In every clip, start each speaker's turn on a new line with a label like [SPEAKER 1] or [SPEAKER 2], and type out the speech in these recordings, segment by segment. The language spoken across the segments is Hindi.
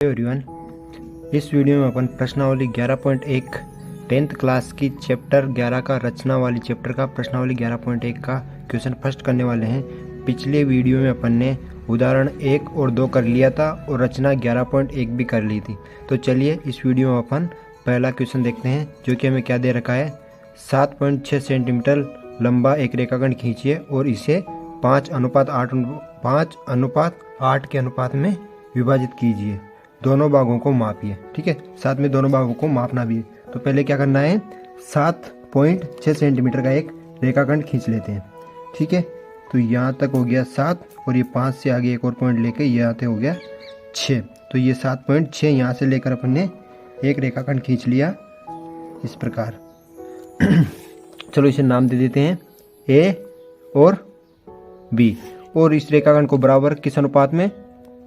[SPEAKER 1] एवरीवन, इस वीडियो में अपन प्रश्नावली 11.1 10th क्लास की चैप्टर 11 का रचना वाली चैप्टर का प्रश्नावली 11.1 का क्वेश्चन फर्स्ट करने वाले हैं। पिछले वीडियो में अपन ने उदाहरण 1 और 2 कर लिया था और रचना 11.1 भी कर ली थी। तो चलिए इस वीडियो में अपन पहला क्वेश्चन देखते हैं, जो कि हमें क्या दे रखा है। 7.6 सेंटीमीटर लंबा एक रेखाखंड खींचिए और इसे 5:8 के अनुपात में विभाजित कीजिए। दोनों भागों को मापिए। ठीक है, साथ में दोनों भागों को मापना भी है। तो पहले क्या करना है, 7.6 सेंटीमीटर का एक रेखाखंड खींच लेते हैं। ठीक है, तो यहाँ तक हो गया 7 और ये 5 से आगे एक और पॉइंट लेके यहाँ तक हो गया 6। तो ये 7.6 यहाँ से लेकर अपन ने एक रेखाखंड खींच लिया इस प्रकार। चलो इसे नाम दे देते हैं A और B। और इस रेखाखंड को बराबर किस अनुपात में,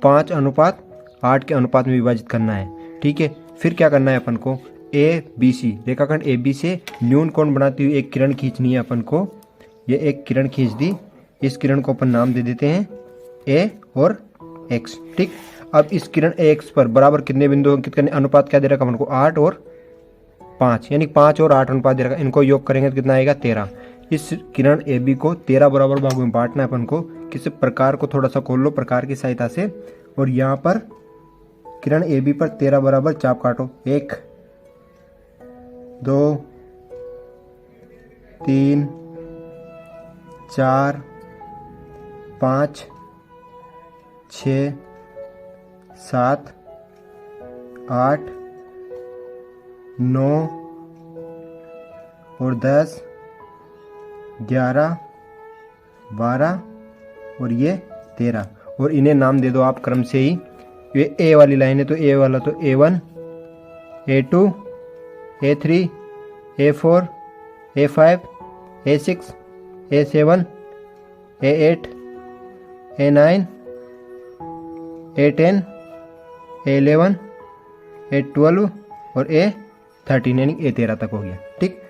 [SPEAKER 1] 5:8 के अनुपात में विभाजित करना है। ठीक है, फिर क्या करना है अपन को, ABC रेखाखंड AB से न्यून कोण बनाती हुई एक किरण खींचनी है अपन को। ये एक किरण खींच दी, इस किरण को अपन नाम दे देते हैं A और X। ठीक, अब इस किरण AX पर बराबर कितने बिंदु अंकित करने, अनुपात क्या दे रखा अपन को, 8 और 5, यानी 5 और 8 अनुपात दे रखा। इनको योग करेंगे तो कितना आएगा, 13। इस किरण AB को 13 बराबर भागों में बांटना है अपन को। किसी प्रकार को थोड़ा सा खोल लो प्रकार की सहायता से, और यहाँ पर किरण AB पर 13 बराबर चाप काटो। 1 2 3 4 5 6 7 8 9 और 10 11 12 और ये 13। और इन्हें नाम दे दो आप क्रम से ही। ये A वाली लाइन है तो A वाला तो A1 A2 A3 A4 A5 A6 A7 A8 A9 A10 A11 A12 और A13, यानी A13 तक हो गया। ठीक,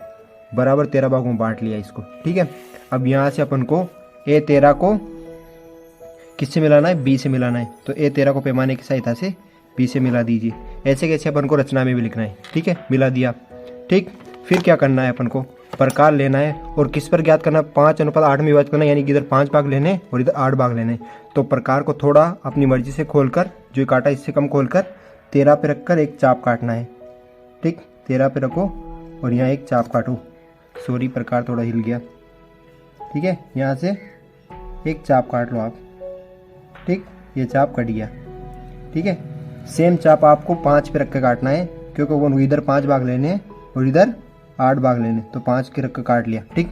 [SPEAKER 1] बराबर 13 भागों में बांट लिया इसको। ठीक है, अब यहाँ से अपन को A13 को किससे मिलाना है, B से मिलाना है। तो A13 को पैमाने की सहायता से B से मिला दीजिए। ऐसे कैसे अपन को रचना में भी लिखना है। ठीक है, मिला दिया। ठीक, फिर क्या करना है, अपन को प्रकार लेना है और किस पर ज्ञात करना है, 5:8 में विभाजित करना है, यानी कि इधर 5 भाग लेने और इधर 8 भाग लेने। तो प्रकार को थोड़ा अपनी मर्जी से खोलकर, जो काटा इससे कम खोलकर 13 पे रखकर एक चाप काटना है। ठीक, 13 पे रखो और यहाँ एक चाप काटो। सॉरी, प्रकार थोड़ा हिल गया। ठीक है, यहाँ से एक चाप काट लो आप। ठीक, ये चाप कट गया। ठीक है, सेम चाप आपको 5 पे रख के काटना है, क्योंकि वो इधर 5 भाग लेने हैं और इधर 8 भाग लेने, तो 5 के रख के काट लिया। ठीक,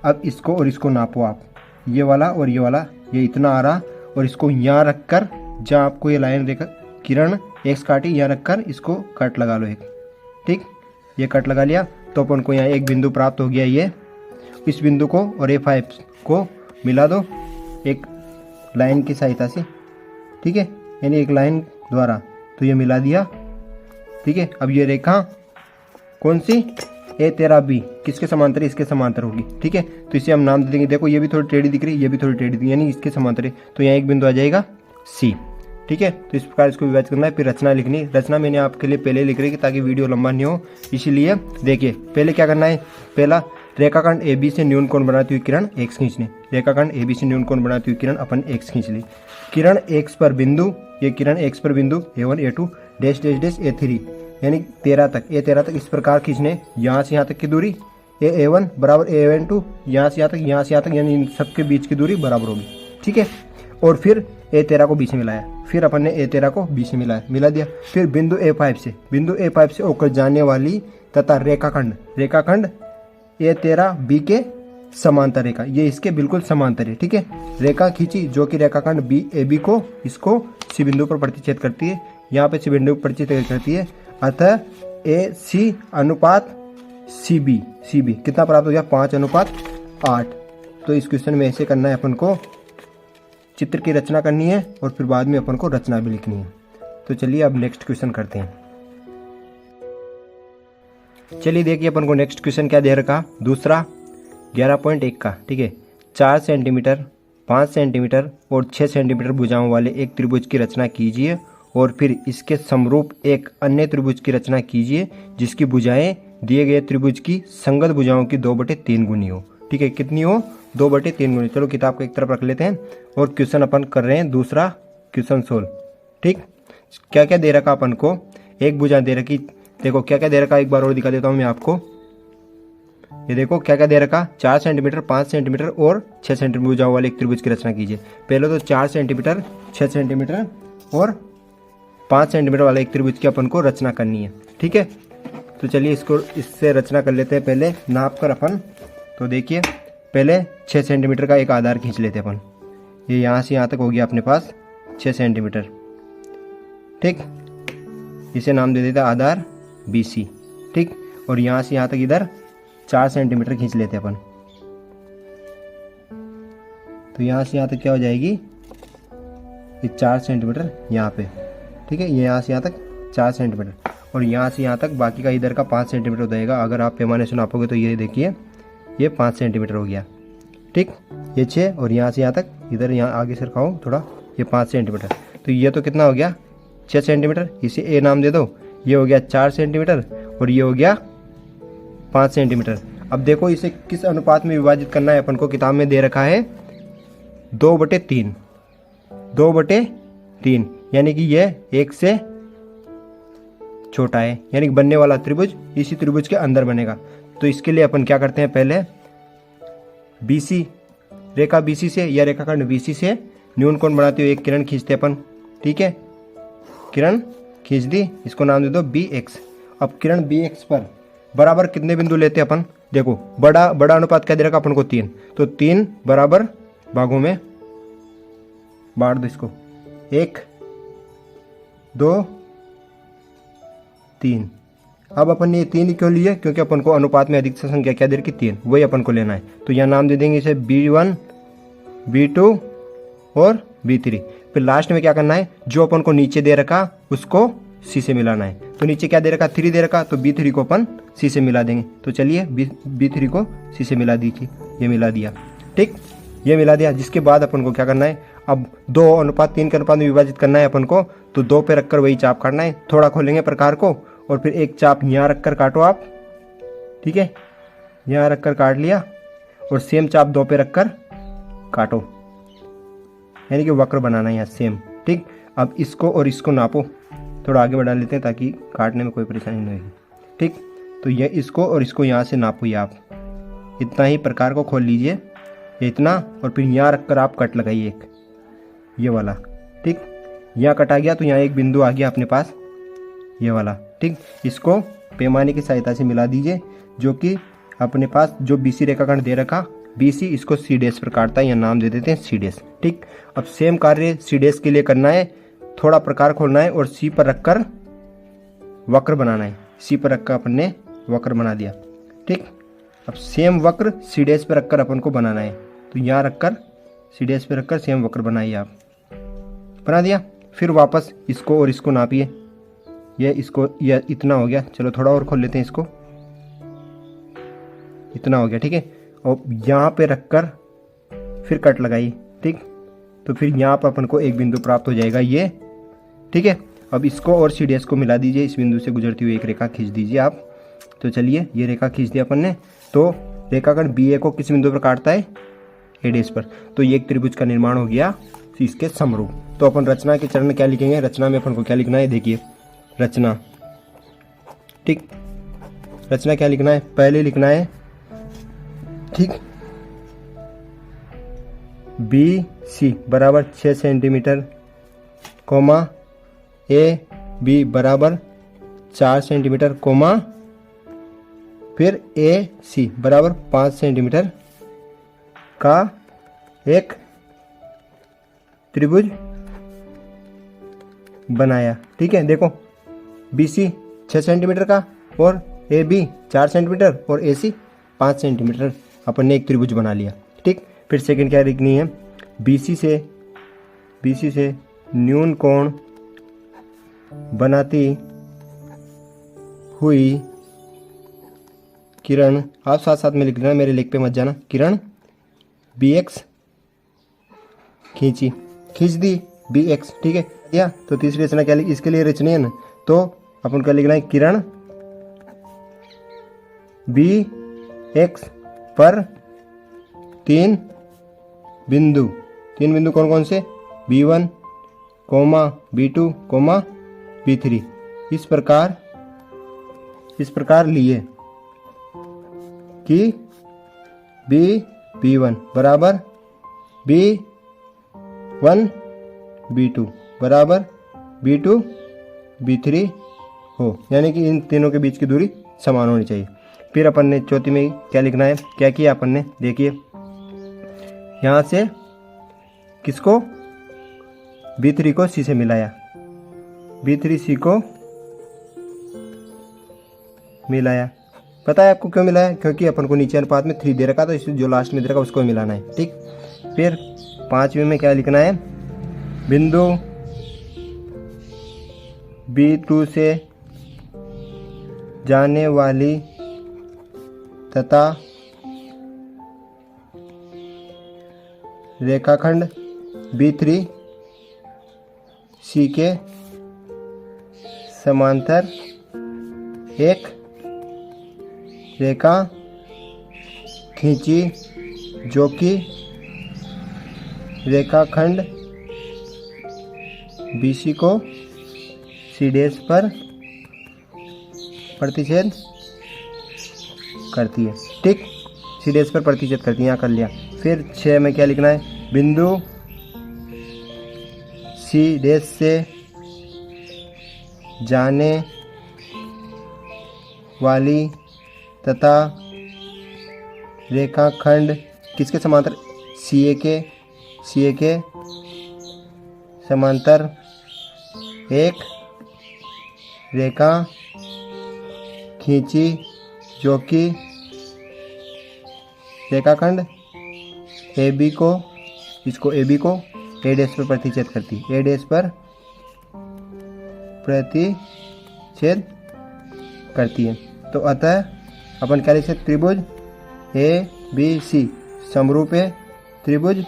[SPEAKER 1] अब इसको और इसको नापो आप, ये वाला और ये वाला, ये इतना आ रहा, और इसको यहाँ रख कर, जहाँ आपको ये लाइन रेखा किरण X काटी, यहाँ रख कर इसको कट लगा लो एक। ठीक, ये कट लगा लिया तो अपन को यहाँ एक बिंदु प्राप्त हो गया। ये इस बिंदु को और A5 को मिला दो एक लाइन की सहायता से। ठीक है, यानी एक लाइन द्वारा, तो ये मिला दिया। ठीक है, अब ये रेखा कौन सी, A13B किसके समांतर है, इसके समांतर होगी। ठीक है, तो इसे हम नाम दे देंगे। देखो ये भी थोड़ी टेढ़ी दिख रही है, ये भी थोड़ी टेढ़ी दिख रही है, यानी इसके समांतर है। तो यहाँ एक बिंदु आ जाएगा C। ठीक है, तो इस प्रकार इसको विभाजित करना है। फिर रचना लिखनी। रचना मैंने आपके लिए पहले लिख रही है ताकि वीडियो लंबा नहीं हो, इसीलिए देखिए पहले क्या करना है। पहला, रेखाखंड AB से न्यून कोण बनाती हुई किरण X खींचने। रेखाखंड AB से न्यून कोण बनाती हुई किरण अपन X खींच ली। किरण X पर बिंदु, ये किरण X पर बिंदु A1 A2 dash dash dash A3, यानी 13 तक, A13 तक इस प्रकार खींचने। यहाँ से यहाँ तक की दूरी A1 बराबर A1 यहाँ से यहाँ तक, यहाँ से यहाँ तक, यानी इन सबके बीच की दूरी बराबर होगी। ठीक है, और फिर A13 को B से मिलाया। फिर अपन ने A13 को B से मिला दिया। फिर बिंदु A5 से होकर जाने वाली तथा रेखाखंड A13B के समांतर रेखा, ये इसके बिल्कुल समांतर है। ठीक है, रेखा खींची जो कि रेखाखंड AB को इसको C बिंदु पर प्रतिच्छेद करती है। यहाँ पे C बिंदु पर प्रतिच्छेद करती है, अतः AC अनुपात CB कितना प्राप्त हो गया, 5:8। तो इस क्वेश्चन में ऐसे करना है अपन को, चित्र की रचना करनी है और फिर बाद में अपन को रचना भी लिखनी है। तो चलिए अब नेक्स्ट क्वेश्चन करते हैं। चलिए देखिए अपन को नेक्स्ट क्वेश्चन क्या दे रखा, दूसरा 11.1 का। ठीक है, 4 सेंटीमीटर 5 सेंटीमीटर और 6 सेंटीमीटर भुजाओं वाले एक त्रिभुज की रचना कीजिए और फिर इसके समरूप एक अन्य त्रिभुज की रचना कीजिए जिसकी भुजाएं दिए गए त्रिभुज की संगत भुजाओं की 2/3 गुनी हो। ठीक है, कितनी हो? 2/3 गुनी। चलो किताब को एक तरफ रख लेते हैं और क्वेश्चन अपन कर रहे हैं दूसरा क्वेश्चन सोल्व। ठीक, क्या क्या दे रखा अपन को? एक भुजा दे रखी, देखो क्या क्या दे रखा, एक बार और दिखा देता हूँ मैं आपको। ये देखो क्या क्या दे रखा, 4 सेंटीमीटर, 5 सेंटीमीटर और 6 सेंटीमीटर भुजाओं वाले एक त्रिभुज की रचना कीजिए। पहले तो 4 सेंटीमीटर, 6 सेंटीमीटर और 5 सेंटीमीटर वाले एक त्रिभुज की अपन को रचना करनी है। ठीक है, तो चलिए इसको इससे रचना कर लेते हैं। पहले नाप कर अपन, तो देखिए पहले 6 सेंटीमीटर का एक आधार खींच लेते हैं अपन। ये यहाँ से यहाँ तक हो गया अपने पास 6 सेंटीमीटर। ठीक, इसे नाम दे देते हैं आधार BC। ठीक, और यहाँ से यहाँ तक इधर 4 सेंटीमीटर खींच लेते हैं अपन। तो यहाँ से यहाँ तक क्या हो जाएगी, ये 4 सेंटीमीटर यहाँ पे। ठीक है, ये यहाँ से यहाँ तक 4 सेंटीमीटर और यहाँ से यहाँ तक बाकी का इधर का 5 सेंटीमीटर हो जाएगा। अगर आप पैमाने से नापोगे तो ये देखिए ये 5 सेंटीमीटर हो गया। ठीक, ये 6 और यहाँ से यहाँ तक इधर, यहाँ आगे से रखाओ थोड़ा, ये 5 सेंटीमीटर। तो ये तो कितना हो गया, 6 सेंटीमीटर। इसे A नाम दे दो। ये हो गया 4 सेंटीमीटर और ये हो गया 5 सेंटीमीटर। अब देखो इसे किस अनुपात में विभाजित करना है अपन को। किताब में दे रखा है 2/3, 2/3, यानी कि यह 1 से छोटा है, यानी कि बनने वाला त्रिभुज इसी त्रिभुज के अंदर बनेगा। तो इसके लिए अपन क्या करते हैं, पहले BC, रेखा BC से या रेखाखंड BC से न्यून कोण बनाते हुए एक किरण खींचते अपन। ठीक है, किरण खींच दी, इसको नाम दे दो BX। अब किरण BX पर बराबर कितने बिंदु लेते हैं अपन? देखो बड़ा अनुपात क्या दे रखा अपन को, 3। तो 3 बराबर भागों में बांट दो इसको, 1 2 3। अब अपन ने ये 3 क्यों लिए? क्योंकि अपन को अनुपात में अधिक संख्या क्या दे रखी, 3, वही अपन को लेना है। तो यहाँ नाम दे देंगे इसे B1, B2 और B3। फिर लास्ट में क्या करना है, जो अपन को नीचे दे रखा उसको C से मिलाना है। तो नीचे क्या दे रखा, 3 दे रखा, तो B3 को अपन C से मिला देंगे। तो चलिए B3 को C से मिला दीजिए, ये मिला दिया। ठीक, ये मिला दिया। जिसके बाद अपन को क्या करना है, अब 2:3 के अनुपात में विभाजित करना है अपन को। तो 2 पे रखकर वही चाप काटना है। थोड़ा खोलेंगे प्रकार को और फिर एक चाप यहाँ रखकर काटो आप। ठीक है, यहाँ रखकर काट लिया और सेम चाप 2 पे रखकर काटो, यानी कि वक्र बनाना है यहाँ सेम। ठीक, अब इसको और इसको नापो, थोड़ा आगे बढ़ा लेते हैं ताकि काटने में कोई परेशानी नहीं होगी। ठीक, तो ये इसको और इसको यहाँ से नापो, ये आप इतना ही प्रकार को खोल लीजिए, ये इतना, और फिर यहाँ रखकर आप कट लगाइए एक, ये वाला। ठीक, यहाँ कट आ गया तो यहाँ एक बिंदु आ गया अपने पास, ये वाला। ठीक, इसको पैमाने की सहायता से मिला दीजिए, जो कि अपने पास जो BC रेखाखंड दे रखा BC, इसको C' पर काटता है, या नाम दे देते हैं C'। ठीक, अब सेम कार्य C' के लिए करना है, थोड़ा प्रकार खोलना है और C पर रखकर वक्र बनाना है। C पर रखकर अपन ने वक्र बना दिया। ठीक, अब सेम वक्र C' पर रखकर अपन को बनाना है। तो यहाँ रखकर C' पर रखकर सेम वक्र बनाइए आप, बना दिया। फिर वापस इसको और इसको नापिए, ये इतना हो गया। चलो थोड़ा और खोल लेते हैं इसको, इतना हो गया। ठीक है, और यहाँ पे रखकर फिर कट लगाइए। ठीक, तो फिर यहाँ पर अपन को एक बिंदु प्राप्त हो जाएगा ये। ठीक है, अब इसको और C' को मिला दीजिए, इस बिंदु से गुजरती हुई एक रेखा खींच दीजिए आप। तो चलिए ये रेखा खींच दिया अपन ने। तो रेखाखंड BA को किस बिंदु पर काटता है, A' पर। तो ये एक त्रिभुज का निर्माण हो गया इसके समरूप। तो अपन रचना के चरण में क्या लिखेंगे, रचना में अपन को क्या लिखना है, देखिए रचना। ठीक, रचना क्या लिखना है, पहले लिखना है, ठीक, BC बराबर 6 सेंटीमीटर, कोमा AB बराबर 4 सेंटीमीटर, कोमा फिर AC बराबर 5 सेंटीमीटर का एक त्रिभुज बनाया। ठीक है, देखो BC 6 सेंटीमीटर का और AB 4 सेंटीमीटर और AC 5 सेंटीमीटर, अपन ने एक त्रिभुज बना लिया। ठीक, फिर सेकंड क्या लिखनी है, BC से न्यून कोण बनाती हुई किरण, आप साथ साथ में लिख लेना, मेरे लेख पे मत जाना। किरण BX खींच दी बी एक्स, ठीक है दिया। तो तीसरी रचना क्या लिखी, इसके लिए रचना है ना, तो अपन क्या लिखना है, किरण बी एक्स पर तीन बिंदु कौन कौन से, B1 coma B2 coma B3 इस प्रकार लिए कि B1 बराबर B1 B2 बराबर B2 B3 हो, यानी कि इन तीनों के बीच की दूरी समान होनी चाहिए। फिर अपन ने चौथी में क्या लिखना है, क्या किया अपन ने, देखिए यहाँ से किसको, B3 को C से मिलाया, B3C को मिलाया। पता है आपको क्यों मिलाया, क्योंकि अपन को नीचे अनुपात में 3 दे रखा, तो इसलिए जो लास्ट में दे रखा उसको मिलाना है, ठीक। फिर पांचवें में क्या लिखना है, बिंदु B2 से जाने वाली तथा रेखाखंड B3C के समांतर एक रेखा खींची जो कि रेखाखंड BC को C' पर प्रतिच्छेद करती है, ठीक। C' पर प्रतिच्छेद करती है, यहाँ कर लिया। फिर 6 में क्या लिखना है, बिंदु C' से जाने वाली तथा रेखाखंड किसके समांतर, CA के समांतर एक रेखा खींची जो कि रेखाखंड AB को A' पर प्रतिच्छेद करती है, A' पर प्रतिच्छेद करती है। तो अतः अपन क्या लिख सकते, त्रिभुज ABC समरूप है त्रिभुज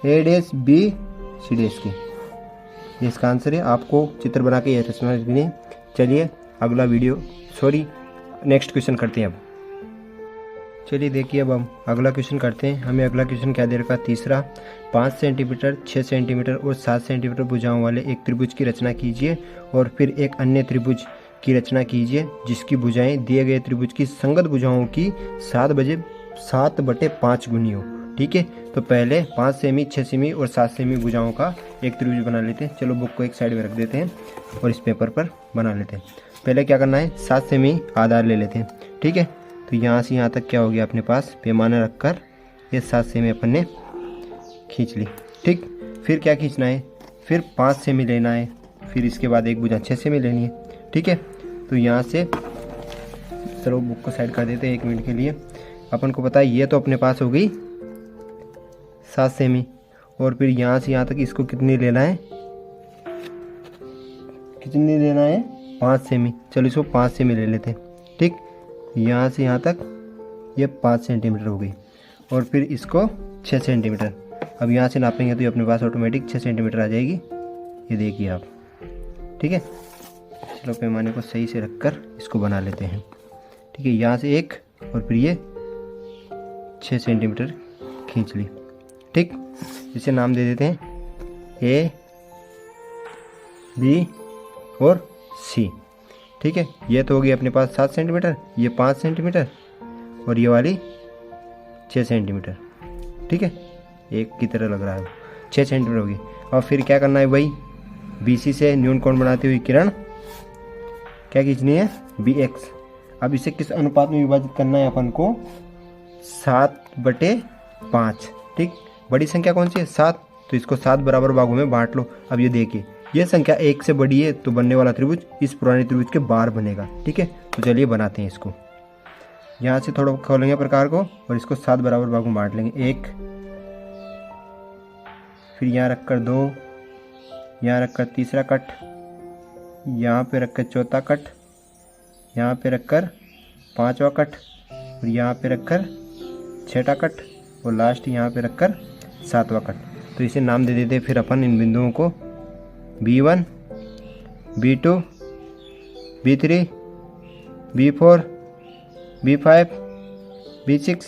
[SPEAKER 1] A'BC' की। ये इसका आंसर है। आपको चित्र बना के यह रचना लिखनी है। चलिए अगला नेक्स्ट क्वेश्चन करते हैं। अब चलिए देखिए, अब हम अगला क्वेश्चन करते हैं। हमें अगला क्वेश्चन क्या दे रखा, तीसरा, 5 सेंटीमीटर 6 सेंटीमीटर और 7 सेंटीमीटर भुजाओं वाले एक त्रिभुज की रचना कीजिए और फिर एक अन्य त्रिभुज की रचना कीजिए जिसकी भुजाएं दिए गए त्रिभुज की संगत भुजाओं की 7/5 गुनी हो, ठीक है। तो पहले 5 सेमी 6 सेमी और 7 सेमी भुजाओं का एक त्रिभुज बना लेते हैं। चलो बुक को एक साइड में रख देते हैं और इस पेपर पर बना लेते हैं। पहले क्या करना है, 7 सेमी आधार ले लेते हैं, ठीक है। तो यहाँ से यहाँ तक क्या हो गया, अपने पास पैमाना रखकर ये 7 सेमी अपन ने खींच ली, ठीक। फिर क्या खींचना है, फिर 5 सेमी लेना है, फिर इसके बाद एक भुजा 6 सेमी लेनी है, ठीक है। तो यहाँ से चलो बुक को साइड कर देते हैं 1 मिनट के लिए। अपन को पता है ये तो अपने पास हो गई 7 सेमी, और फिर यहाँ से यहाँ तक इसको कितनी लेना है, 5 सेमी। चलो इसको 5 सेमी ले लेते हैं, ठीक। यहाँ से यहाँ तक ये 5 सेंटीमीटर हो गई, और फिर इसको 6 सेंटीमीटर। अब यहाँ से नापेंगे तो ये अपने पास ऑटोमेटिक 6 सेंटीमीटर आ जाएगी, ये देखिए आप, ठीक है। चलो पैमाने को सही से रखकर इसको बना लेते हैं, ठीक है। यहाँ से एक और फिर ये 6 सेंटीमीटर खींच ली, ठीक। इसे नाम दे देते हैं A, B और C, ठीक है। ये तो होगी अपने पास 7 सेंटीमीटर, ये 5 सेंटीमीटर और ये वाली 6 सेंटीमीटर, ठीक है। एक की तरह लग रहा है, 6 सेंटीमीटर होगी। और फिर क्या करना है भाई, BC से न्यून कोण बनाती हुई किरण क्या खींचनी है, BX। अब इसे किस अनुपात में विभाजित करना है अपन को, 7/5, ठीक। बड़ी संख्या कौन सी है, 7, तो इसको 7 बराबर भागों में बांट लो। अब ये देखिए, ये संख्या 1 से बड़ी है तो बनने वाला त्रिभुज इस पुराने त्रिभुज के बाहर बनेगा, ठीक है। तो चलिए बनाते हैं इसको। यहाँ से थोड़ा खोलेंगे प्रकार को और इसको 7 बराबर भागों में बांट लेंगे, 1, फिर यहाँ रखकर 2, यहाँ रखकर तीसरा कट, यहाँ पे रखकर चौथा कट, यहाँ पे रखकर 5वां कट, और यहाँ पे रखकर 6ठा कट, और लास्ट यहाँ पे रखकर 7वां कट। तो इसे नाम दे देते फिर अपन इन बिंदुओं को B1, B2, B3, B4, B5, B6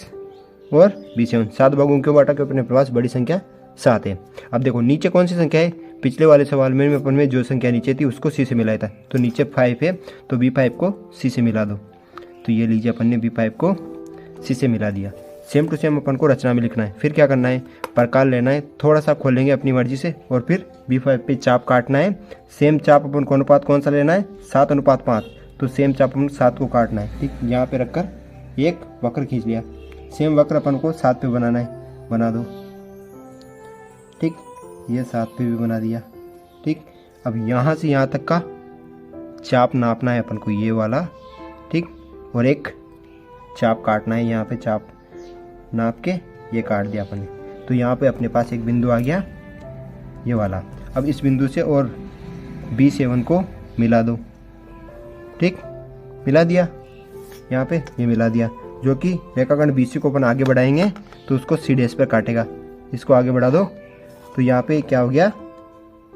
[SPEAKER 1] और B7। 7 भागों के बांटा के अपने पास बड़ी संख्या 7 है। अब देखो नीचे कौन सी संख्या है, पिछले वाले सवाल में अपन में जो संख्या नीचे थी उसको C से मिलाया था, तो नीचे 5 है तो B5 को C से मिला दो। तो ये लीजिए अपन ने B5 को C से मिला दिया। सेम टू सेम अपन को रचना में लिखना है। फिर क्या करना है, प्रकार लेना है, थोड़ा सा खोलेंगे अपनी मर्जी से और फिर B5 पे चाप काटना है। सेम चाप अपन को अनुपात कौन सा लेना है, 7:5, तो सेम चाप अपन 7 को काटना है। ठीक, यहाँ पे रखकर एक वक्र खींच लिया। सेम वक्र अपन को 7 पे बनाना है, बना दो। ठीक, ये 7 पे भी बना दिया। ठीक, अब यहाँ से यहाँ तक का चाप नापना है अपन को, ये वाला। ठीक, और एक चाप काटना है, यहाँ पे चाप नाप के ये काट दिया अपन ने। तो यहाँ पे अपने पास एक बिंदु आ गया, ये वाला। अब इस बिंदु से और B7 को मिला दो। ठीक, मिला दिया, यहाँ पे ये मिला दिया, जो कि रेखाखंड BC को अपन आगे बढ़ाएंगे तो उसको C' पे काटेगा। इसको आगे बढ़ा दो तो यहाँ पे क्या हो गया,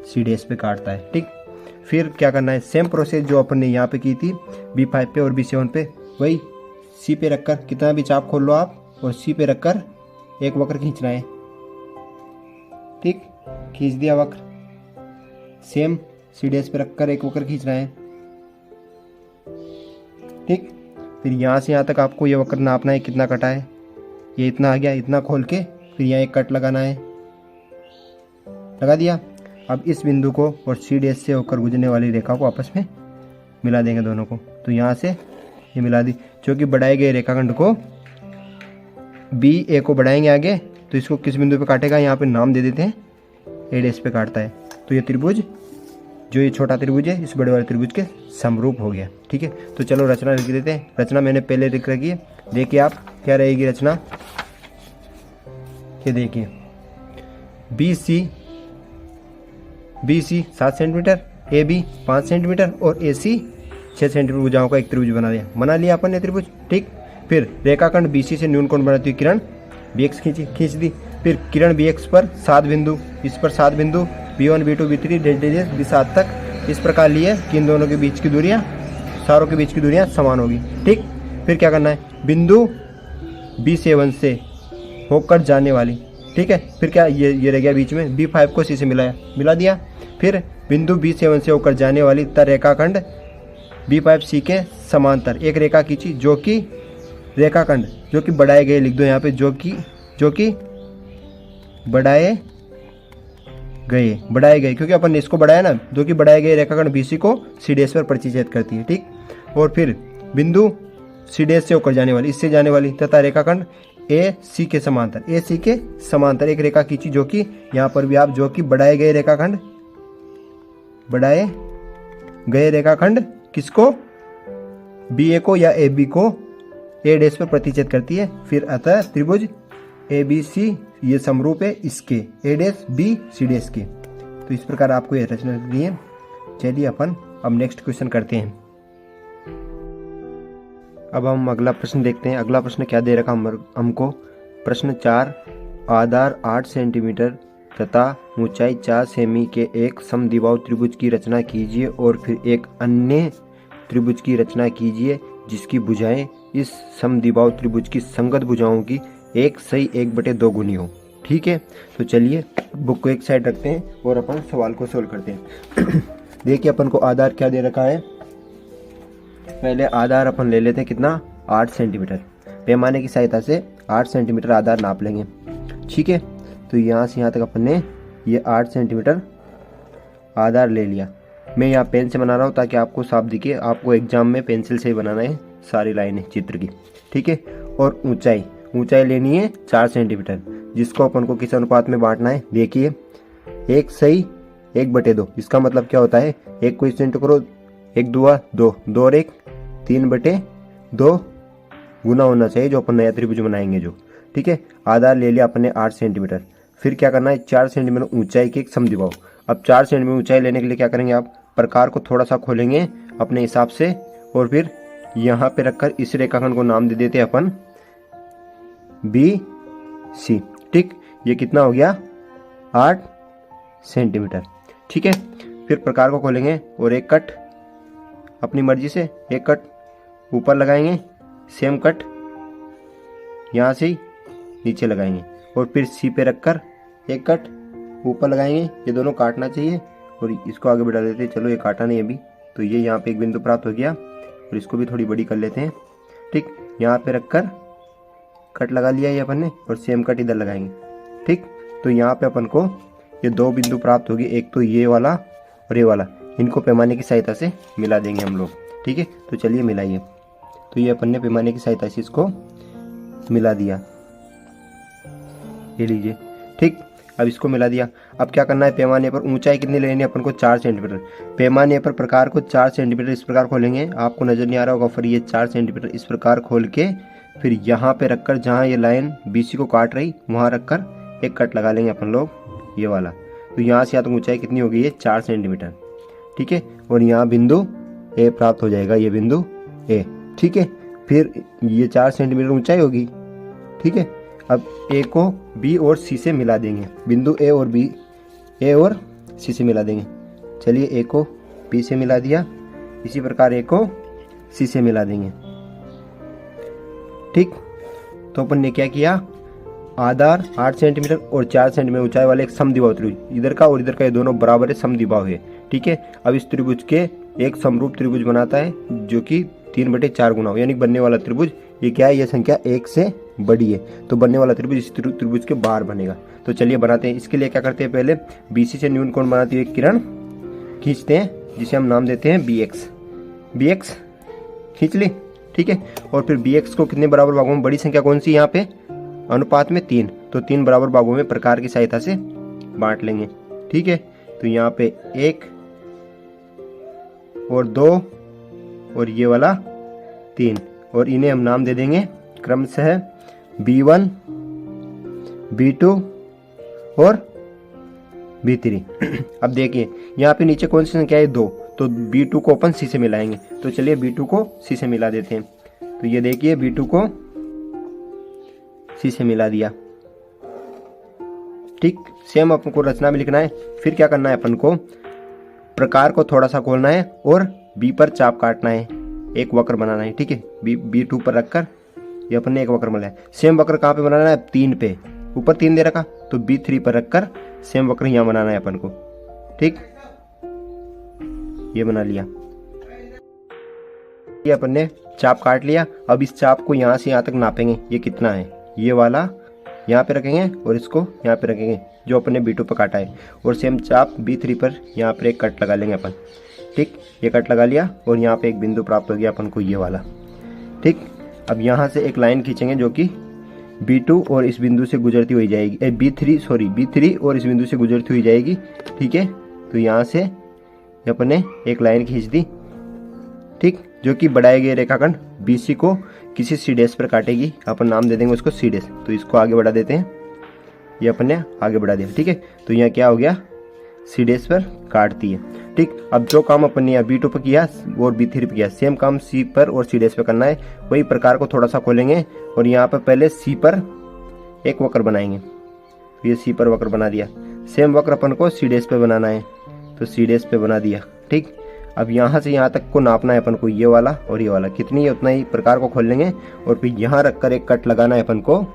[SPEAKER 1] C' पे काटता है। ठीक, फिर क्या करना है, सेम प्रोसेस जो अपन ने यहाँ पे की थी B5 पे और B7 पे, वही C पे रखकर कितना भी चाप खोल लो आप, और C पे रखकर एक वक्र खींचना है। ठीक, खींच दिया वक्र। सेम C' पे रखकर एक वक्र खींचना है। ठीक, फिर यहाँ से यहाँ तक आपको ये वक्र नापना है, कितना कटा है, ये इतना आ गया, इतना खोल के फिर यहाँ एक कट लगाना है, लगा दिया। अब इस बिंदु को और C' से होकर गुजरने वाली रेखा को आपस में मिला देंगे दोनों को। तो यहाँ से ये मिला दी, जो कि बढ़ाए गए रेखाखंड को BA को बढ़ाएंगे आगे, तो इसको किस बिंदु पे काटेगा, यहाँ पे नाम दे देते हैं, A' पे काटता है। तो ये त्रिभुज, जो ये छोटा त्रिभुज है, इस बड़े वाले त्रिभुज के समरूप हो गया। ठीक है, तो चलो रचना लिख देते हैं। रचना मैंने पहले लिख रखी है, देखिए आप क्या रहेगी रचना। ये देखिए, BC 7 सेंटीमीटर, AB 5 सेंटीमीटर और AC 6 सेंटीमीटर भुजाओं का एक त्रिभुज बना लिया अपन ने त्रिभुज। ठीक, फिर रेखाखंड BC से न्यून कोण बनाती हुई किरण BX खींच दी। फिर किरण BX पर 7 बिंदु, इस पर 7 बिंदु B1, B2, B3 B7 तक इस प्रकार लिए कि इन दोनों के बीच की दूरियां, सारों के बीच की दूरियां समान होगी। ठीक, फिर क्या करना है, बिंदु B7 से होकर जाने वाली, ठीक है, फिर क्या ये रह गया बीच में, B5 को C से मिला दिया। फिर बिंदु B7 से होकर जाने वाली तर रेखाखंड B5C के समांतर एक रेखा खींची, जो कि रेखाखंड जो कि बढ़ाए गए, लिख दो यहाँ पे, जो कि बढ़ाए गए, क्योंकि अपन ने इसको बढ़ाया ना, जो कि बढ़ाए गए रेखाखंड BC को C' पर प्रतिच्छेद करती है। ठीक, और फिर बिंदु C' से होकर जाने वाली, इससे जाने वाली तथा रेखाखंड AC के समांतर एक रेखा खींची, जो कि यहाँ पर भी आप, जो कि बढ़ाए गए रेखाखंड किसको, BA को या AB को A' पर प्रतिच्छेद करती है। फिर अतः त्रिभुज ABC ये समरूप है इसके A', के। तो इस प्रकार आपको यह रचना लिखनी है। चलिए अपन अब नेक्स्ट क्वेश्चन करते हैं। अब हम अगला प्रश्न देखते हैं। अगला प्रश्न क्या दे रखा हमको, प्रश्न 4, आधार 8 सेंटीमीटर तथा ऊंचाई 4 सेमी के एक समद्विबाहु त्रिभुज की रचना कीजिए और फिर एक अन्य त्रिभुज की रचना कीजिए जिसकी भुजाएं इस समद्विबाहु त्रिभुज की संगत भुजाओं की 1/2 गुनी हो। ठीक है, तो चलिए बुक को एक साइड रखते हैं और अपन सवाल को सोल्व करते हैं। देखिए अपन को आधार क्या दे रखा है, पहले आधार अपन ले लेते हैं कितना, 8 सेंटीमीटर। पैमाने की सहायता से 8 सेंटीमीटर आधार नाप लेंगे। ठीक है, तो यहाँ से यहाँ तक अपन ने ये 8 सेंटीमीटर आधार ले लिया। मैं यहाँ पेन से बना रहा हूँ ताकि आपको साफ दिखे, आपको एग्जाम में पेंसिल से ही बनाना है सारी लाइनें चित्र की। ठीक है, और ऊंचाई लेनी है 4 सेंटीमीटर, जिसको अपन को किस अनुपात में बांटना है, देखिए 1:1/2। इसका मतलब क्या होता है, 1 को इससे इंटू करो, 1 दूआ 2, 2 और 1 3/2 गुना होना चाहिए जो अपन नया त्रिभुज बनाएंगे जो। ठीक है, आधार ले लिया अपन ने 8 सेंटीमीटर। फिर क्या करना है, 4 सेंटीमीटर ऊंचाई के एक समद्विबाहु। अब 4 सेंटीमीटर ऊंचाई लेने के लिए क्या करेंगे, आप प्रकार को थोड़ा सा खोलेंगे अपने हिसाब से और फिर यहाँ पे रखकर इस रेखाखंड को नाम दे देते हैं अपन BC। ठीक, ये कितना हो गया, 8 सेंटीमीटर। ठीक है, फिर प्रकार को खोलेंगे और एक कट अपनी मर्जी से एक कट ऊपर लगाएंगे, सेम कट यहाँ से ही नीचे लगाएंगे और फिर सी पे रखकर एक कट ऊपर लगाएंगे। ये दोनों काटना चाहिए और इसको आगे बढ़ा देते हैं। चलो ये काटा नहीं अभी, तो ये यहाँ पे एक बिंदु प्राप्त हो गया और इसको भी थोड़ी बड़ी कर लेते हैं। ठीक, यहाँ पे रखकर कट लगा लिया ये अपन ने और सेम कट इधर लगाएंगे। ठीक, तो यहाँ पे अपन को ये दो बिंदु प्राप्त होगी, एक तो ये वाला और ये वाला। इनको पैमाने की सहायता से मिला देंगे हम लोग। ठीक है, तो चलिए मिलाइए। तो ये अपन ने पैमाने की सहायता से इसको मिला दिया, ये लीजिए। ठीक, अब इसको मिला दिया। अब क्या करना है, पैमाने पर ऊंचाई कितनी लेनी है अपन को, 4 सेंटीमीटर। पैमाने पर प्रकार को 4 सेंटीमीटर इस प्रकार खोलेंगे, आपको नजर नहीं आ रहा होगा, फिर ये 4 सेंटीमीटर इस प्रकार खोल के फिर यहाँ पे रखकर जहाँ ये लाइन BC को काट रही वहाँ रखकर एक कट लगा लेंगे अपन लोग, ये वाला। तो यहाँ से यहाँ तक ऊंचाई कितनी होगी, ये 4 सेंटीमीटर। ठीक है, और यहाँ बिंदु A प्राप्त हो जाएगा, ये बिंदु A। ठीक है, फिर ये 4 सेंटीमीटर ऊंचाई होगी। ठीक है, अब A को B और C से मिला देंगे, बिंदु A और C से मिला देंगे। चलिए A को B से मिला दिया, इसी प्रकार A को C से मिला देंगे। ठीक, तो अपन ने क्या किया, आधार 8 सेंटीमीटर और 4 सेंटीमीटर ऊंचाई वाले एक समद्विबाहु त्रिभुज, इधर का और इधर का ये दोनों बराबर है, समद्विबाहु है। ठीक है, अब इस त्रिभुज के एक समरूप त्रिभुज बनाता है जो कि 3/4 गुना हो, यानी बनने वाला त्रिभुज ये क्या है, ये संख्या 1 से बड़ी है, तो बनने वाला त्रिभुज इस त्रिभुज के बाहर बनेगा। तो चलिए बनाते हैं। इसके लिए क्या करते हैं, पहले BC से न्यून कोण बनाती हुई एक किरण खींचते हैं, जिसे हम नाम देते हैं BX खींच ली। ठीक है, और फिर BX को कितने बराबर भागों में, बड़ी संख्या कौन सी यहाँ पे, अनुपात में 3, तो 3 बराबर भागों में प्रकार की सहायता से बांट लेंगे। ठीक है, तो यहाँ पे 1 और 2 और ये वाला 3, और इन्हें हम नाम दे देंगे क्रमशः B1, B2 और B3। अब देखिए यहाँ पे नीचे कौन सी संख्या है, 2, तो B2 को अपन C से मिलाएंगे। तो चलिए B2 को C से मिला देते हैं। तो ये देखिए B2 को C से मिला दिया। ठीक, सेम अपन को रचना में लिखना है। फिर क्या करना है, अपन को प्रकार को थोड़ा सा खोलना है और B पर चाप काटना है, एक वक्र बनाना है। ठीक है, B2 पर रखकर ये अपन ने एक वक्र बनाया। सेम वक्र कहाँ पे बनाना है, 3 पे, ऊपर 3 दे रखा, तो B3 पर रखकर सेम वक्र यहाँ बनाना है अपन को। ठीक, ये बना लिया, ये अपन ने चाप काट लिया। अब इस चाप को यहाँ से यहाँ तक नापेंगे, ये कितना है, ये वाला यहाँ पे रखेंगे और इसको यहाँ पे रखेंगे जो अपन ने B2 पर काटा है, और सेम चाप B3 पर यहाँ पर एक कट लगा लेंगे अपन। ठीक, ये कट लगा लिया और यहाँ पे एक बिंदु प्राप्त हो गया अपन को, ये वाला। ठीक, अब यहाँ से एक लाइन खींचेंगे जो कि B2 और इस बिंदु से गुजरती हुई जाएगी, B3 और इस बिंदु से गुजरती हुई जाएगी। ठीक है, तो यहाँ से अपन ने एक लाइन खींच दी। ठीक, जो कि बढ़ाए गए रेखाखंड BC को किसी C' पर काटेगी, अपन नाम दे देंगे उसको C'। तो इसको आगे बढ़ा देते हैं, ये अपन ने आगे बढ़ा दिया। ठीक है, तो यहाँ क्या हो गया, C' पर काटती है। ठीक, अब जो काम अपन ने यहाँ B2 पर किया और B3 पर किया, सेम काम C पर और C' पर करना है। वही प्रकार को थोड़ा सा खोलेंगे और यहाँ पर पहले C पर एक वक्र बनाएंगे, ये C पर वक्र बना दिया। सेम वक्र अपन को C' पे बनाना है, तो C' पे बना दिया। ठीक, अब यहाँ से यहाँ तक को नापना है अपन को, ये वाला और ये वाला कितनी है उतना ही प्रकार को खोल लेंगे और फिर यहाँ रखकर एक कट लगाना है अपन को,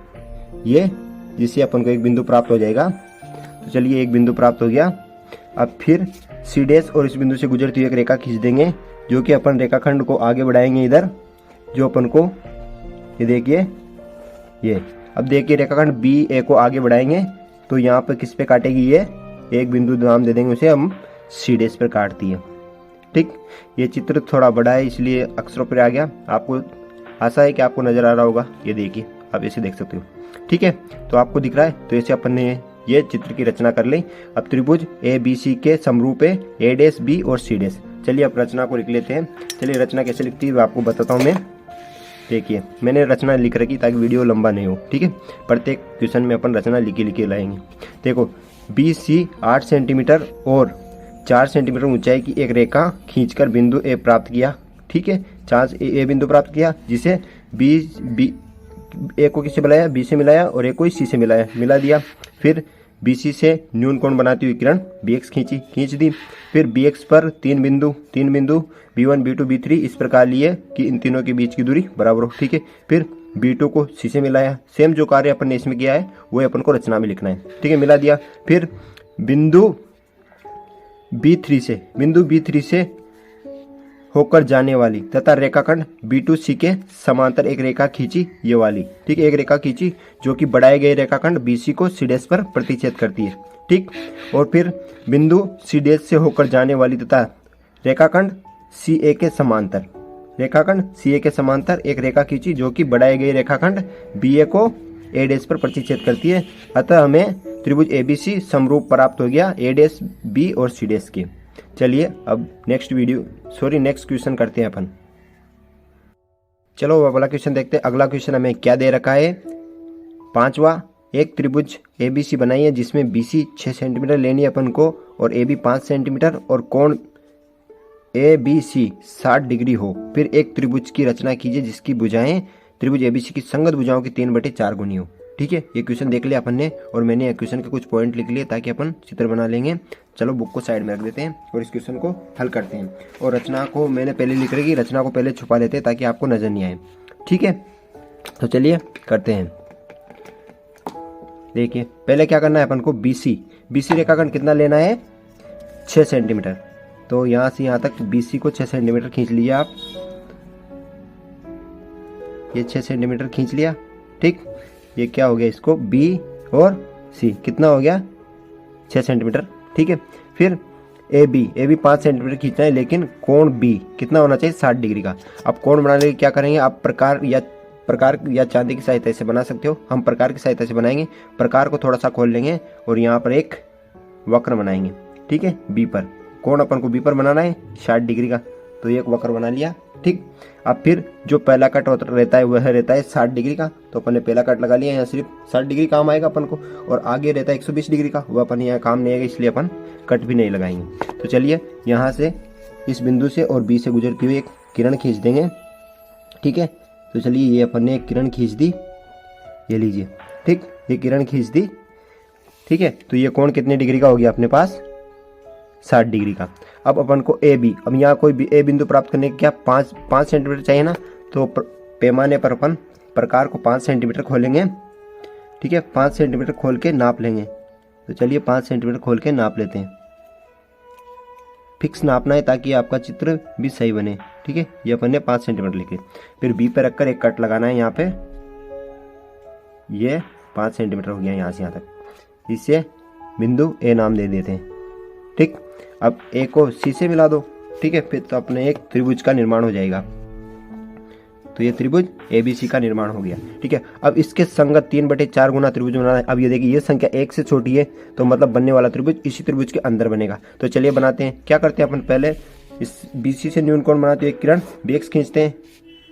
[SPEAKER 1] ये, जिससे अपन को एक बिंदु प्राप्त हो जाएगा। तो चलिए एक बिंदु प्राप्त हो गया। अब फिर C' और इस बिंदु से गुजरती हुई एक रेखा खींच देंगे, जो कि अपन रेखाखंड को आगे बढ़ाएंगे इधर, जो अपन को ये देखिए ये। अब देखिए रेखाखंड BA को आगे बढ़ाएंगे तो यहाँ पर किस पे काटेगी, ये एक बिंदु नाम दे देंगे उसे हम C' पर काटती है। ठीक, ये चित्र थोड़ा बड़ा है इसलिए अक्षरों पर आ गया, आपको आशा है कि आपको नजर आ रहा होगा। ये देखिए आप ऐसे देख सकते हो। ठीक है, तो आपको दिख रहा है, तो ऐसे अपन ने ये चित्र की रचना कर ली। अब त्रिभुज ABC के समरूप है A' B और C'। चलिए अब रचना को लिख लेते हैं। चलिए रचना कैसे लिखती है आपको बताता हूँ मैं। देखिए मैंने रचना लिख रखी ताकि वीडियो लंबा नहीं हो। ठीक है, प्रत्येक क्वेश्चन में अपन रचना लिखे लाएंगे। देखो BC 8 सेंटीमीटर और 4 सेंटीमीटर ऊंचाई की एक रेखा खींचकर बिंदु A प्राप्त किया। ठीक है, 4 A बिंदु प्राप्त किया, जिसे A को किससे मिलाया, B से मिलाया और A को C से मिलाया, मिला दिया। फिर BC से न्यून कोण बनाती हुई किरण BX खींच दी। फिर BX पर तीन बिंदु B1 B2 B3 इस प्रकार लिए कि इन तीनों के बीच की दूरी बराबर हो। ठीक है, फिर B2 को C से मिलाया। सेम जो कार्य अपन ने इसमें किया है वो अपन को रचना में लिखना है। ठीक है, मिला दिया। फिर बिंदु B3 से होकर जाने वाली तथा रेखाखंड B2C के समांतर एक रेखा खींची, ये वाली। ठीक है, एक रेखा खींची जो कि बढ़ाए गए रेखाखंड BC को C' पर प्रतिच्छेद करती है। ठीक, और फिर बिंदु C' से होकर जाने वाली तथा रेखाखंड CA के समांतर एक रेखा खींची जो कि बढ़ाए गए रेखाखंड BA को A' पर प्रतिच्छेद करती है। अतः हमें त्रिभुज ABC समरूप प्राप्त हो गया A', B और C' के। चलिए अब नेक्स्ट क्वेश्चन करते हैं अपन। चलो अगला क्वेश्चन देखते हैं। अगला क्वेश्चन हमें क्या दे रखा है, 5वां। एक त्रिभुज ABC बनाई है जिसमें BC 6 सेंटीमीटर लेनी है अपन को और AB 5 सेंटीमीटर और कोण ABC 60 डिग्री हो। फिर एक त्रिभुज की रचना कीजिए जिसकी भुजाएं त्रिभुज ABC की संगत भुजाओं की 3/4 गुनी हो। ठीक है, ये क्वेश्चन देख लिया अपन ने और मैंने क्वेश्चन के कुछ पॉइंट लिख लिए ताकि अपन चित्र बना लेंगे। चलो बुक को साइड में रख देते हैं और इस क्वेश्चन को हल करते हैं। और रचना को मैंने पहले लिख रखी, रचना को पहले छुपा लेते हैं ताकि आपको नजर नहीं आए। ठीक है, तो चलिए करते हैं। देखिए पहले क्या करना है अपन को, BC रेखाखंड कितना लेना है, 6 सेंटीमीटर। तो यहाँ से यहाँ तक BC को 6 सेंटीमीटर खींच लिया आप, ये 6 सेंटीमीटर खींच लिया। ठीक, ये क्या हो गया, इसको B और C कितना हो गया, 6 सेंटीमीटर। ठीक है, फिर AB 5 सेंटीमीटर खींचना है लेकिन कोण B कितना होना चाहिए, 60 डिग्री का। अब कोण बनाने के लिए क्या करेंगे, आप प्रकार या चांदी की सहायता से बना सकते हो। हम प्रकार की सहायता से बनाएंगे। प्रकार को थोड़ा सा खोल लेंगे और यहाँ पर एक वक्र बनाएंगे। ठीक है, B पर कोण अपन को B पर बनाना है 60 डिग्री का, तो एक वक्र बना लिया। ठीक, अब फिर जो पहला कट रहता है वह रहता है 60 डिग्री का, तो अपन ने पहला कट लगा लिया। यहाँ सिर्फ 60 डिग्री काम आएगा अपन को, और आगे रहता है 120 डिग्री का, वह अपन यहाँ काम नहीं आएगा, इसलिए अपन कट भी नहीं लगाएंगे। तो चलिए यहाँ से इस बिंदु से और B से गुजरती हुई एक किरण खींच देंगे। ठीक है, तो चलिए ये अपन ने एक किरण खींच दी, ये लीजिए। ठीक, ये किरण खींच दी। ठीक है, तो ये कोण कितने डिग्री का हो गया अपने पास, 60 डिग्री का। अब अपन को AB, अब यहाँ कोई A बिंदु प्राप्त करने के क्या 5 सेंटीमीटर चाहिए ना, तो पैमाने पर अपन प्रकार को 5 सेंटीमीटर खोलेंगे। ठीक है, 5 सेंटीमीटर खोल के नाप लेंगे। तो चलिए 5 सेंटीमीटर खोल के नाप लेते हैं। फिक्स नापना है ताकि आपका चित्र भी सही बने। ठीक है, ये अपन ने 5 सेंटीमीटर लिखे। फिर B पे रखकर एक कट लगाना है यहाँ पे, ये 5 सेंटीमीटर हो गया यहाँ से यहाँ तक। इससे बिंदु A नाम दे देते हैं। ठीक, अब A को C से मिला दो। ठीक है, फिर तो अपने एक त्रिभुज का निर्माण हो जाएगा। तो ये त्रिभुज ABC का निर्माण हो गया। ठीक है, अब इसके संगत 3/4 गुना त्रिभुज बनाना है। अब ये देखिए, ये संख्या 1 से छोटी है, तो मतलब बनने वाला त्रिभुज इसी त्रिभुज के अंदर बनेगा। तो चलिए बनाते हैं। क्या करते हैं अपन, पहले इस BC से न्यून कोण बनाते हुए किरण BX खींचते हैं।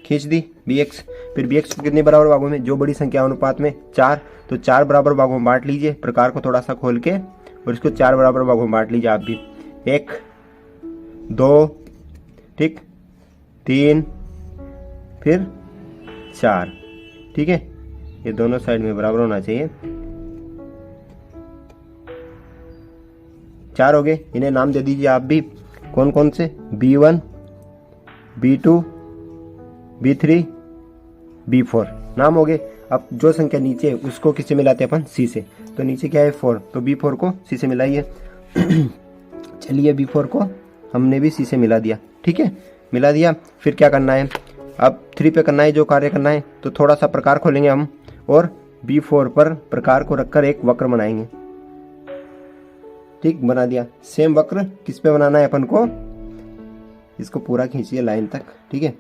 [SPEAKER 1] खींच दी BX। फिर BX को कितने बराबर भागों में, जो बड़ी संख्या अनुपात में 4, तो 4 बराबर भागों में बांट लीजिए। प्रकार को थोड़ा सा खोल के और इसको 4 बराबर भागों में बांट लीजिए आप भी। 1 2 ठीक, 3 फिर 4। ठीक है, ये दोनों साइड में बराबर होना चाहिए। 4 हो गए, इन्हें नाम दे दीजिए आप भी। कौन कौन से, B1 B2 B3 B4 नाम हो गए। अब जो संख्या नीचे है उसको किससे मिलाते हैं अपन, C से। तो नीचे क्या है 4, तो B4 को C से मिलाइए। चलिए B4 को हमने भी C से मिला दिया। ठीक है, मिला दिया। फिर क्या करना है, अब 3 पे करना है जो कार्य करना है। तो थोड़ा सा प्रकार खोलेंगे हम और B4 पर प्रकार को रखकर एक वक्र बनाएंगे। ठीक, बना दिया। सेम वक्र किस पे बनाना है अपन को, इसको पूरा खींचिए लाइन तक। ठीक है,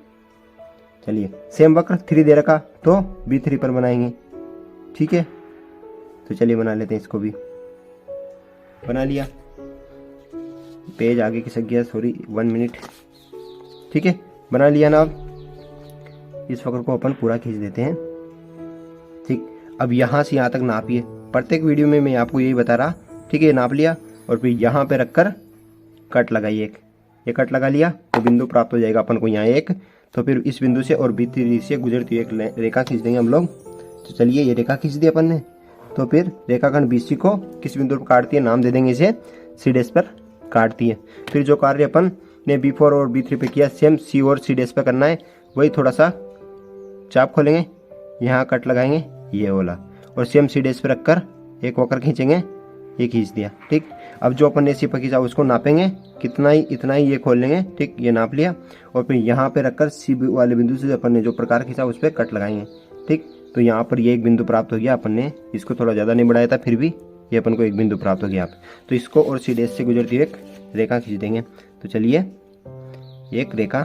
[SPEAKER 1] चलिए सेम वक्र 3 दे रखा तो B3 पर बनाएंगे। ठीक है, तो चलिए बना लेते हैं, इसको भी बना लिया। पेज आगे खिसक गया, सॉरी 1 मिनट। ठीक है, बना लिया ना। अब इस वक्र को अपन पूरा खींच देते हैं। ठीक, अब यहाँ से यहाँ तक नापिए। प्रत्येक वीडियो में मैं आपको यही बता रहा। ठीक है, नाप लिया और फिर यहाँ पे रखकर कट लगाइए। एक कट लगा लिया तो बिंदु प्राप्त हो जाएगा अपन को यहाँ एक। तो फिर इस बिंदु से और B3 से गुजरती एक रेखा खींच देंगे हम लोग। तो चलिए ये रेखा खींच दी अपन ने। तो फिर रेखाखंड BC को किस बिंदु पर काटती है, नाम दे देंगे इसे C डैश पर काटती है। फिर जो कार्य अपन ने B4 और B3 पे किया सेम C और C डैश पे करना है, वही थोड़ा सा चाप खोलेंगे, यहाँ कट लगाएंगे ये वाला, और सेम C डैश पे रखकर एक वक्र खींचेंगे, ये खींच दिया। ठीक, अब जो अपन ने C पर खींचा उसको नापेंगे, कितना ही इतना ही ये खोल लेंगे। ठीक, ये नाप लिया, और फिर यहाँ पे रखकर C वाले बिंदु से अपन ने जो प्रकार खींचा उस पर कट लगाएंगे। ठीक, तो यहाँ पर ये एक बिंदु प्राप्त हो गया। अपन ने इसको थोड़ा ज़्यादा नहीं बढ़ाया था, फिर भी ये अपन को एक बिंदु प्राप्त हो गया। तो इसको और C डैश से गुजरती हुई एक रेखा खींच देंगे। तो चलिए एक रेखा